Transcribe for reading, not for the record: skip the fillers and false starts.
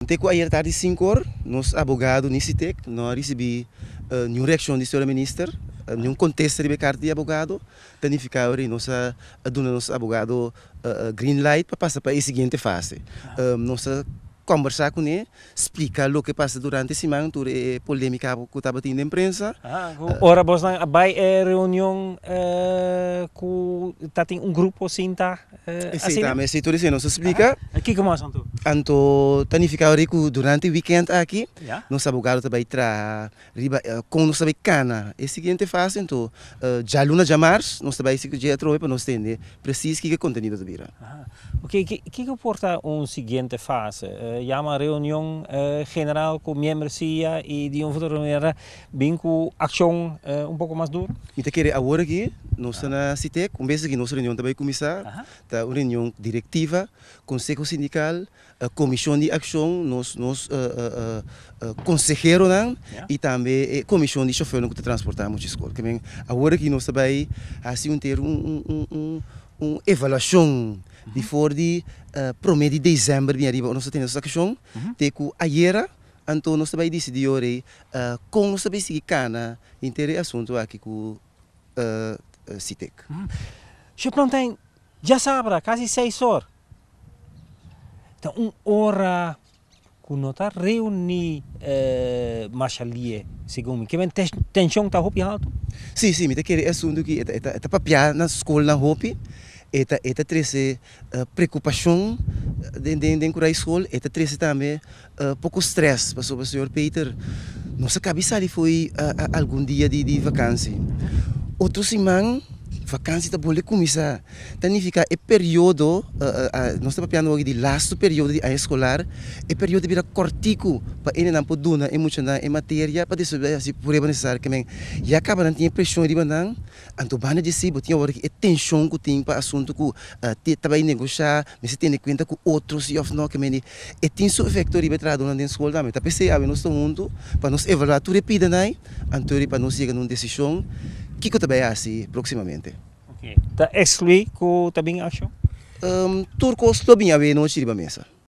Teco ayer tarde 5 horas, nós abogado Nicitec, nós recebi nenhuma reação do senhor ministro, nenhum contexto de carta de abogado, tanificar ori nós dona nosso abogado green light para passar para a seguinte fase. Nós conversar com ele, explicar o que passa durante a semana, toda a polêmica que estava tendo na imprensa. Ora, vos na vai reunião que tem grupo assim tá assim, mas se tudo isso não se explica. Aqui como assim tu? Anto tanificar que durante o weekend aqui, nós abogado também tra riba com nós também cana. A seguinte fase então, já luna de março, nós também se que trove para nós entender preciso que conteúdo de vira. Ok, que porta seguinte fase? Chama reunião general com membros e de outra maneira bem com ação pouco mais dura? Então querer agora aqui, nós na CITEC, vez que nossa reunião também começar, tá uma reunião diretiva, conselho sindical, comissão de ação, nós consejero e também comissão de chofer que transportamos de escola. Agora que nós também assim ter uma avaliação de fora de promedio de dezembro de arriba nós temos essa questão de que ayer então nós também decidimos com nós também seguir cana inteiro assunto aqui com CITEC. Se tem já sabe quase 6 horas. Então hora que nós tá reunir machalia segundo que vem tensão tá hopi alto. Sim, me querer assunto que tá papiar na escola na hopi. Eta trece preocupação dentro da escola, eta trece também pouco stress, passou para o senhor Peter. Nossa cabeça ali foi algum dia de vacância. Outro semana, vacância está boleh começar. Significa é período, nós estamos falando de last período de escolar, é período de cortico para ele não poder dar emocional em matéria para descobrir se por exemplo necessário que já acaba não tinha pressão de bandang, então bana de si, tinha hora que tensão que tem para assunto que também negociar, mas se tem em conta com outros e of não que meni, é tem seu efeito de betrado na escola também. Tá pensei a nós mundo para nós evaluar tudo repida nai, então para nós chegar numa decisão que também é assim proximamente. Tá excluir que também acho? Turcos também havia não tira mesa.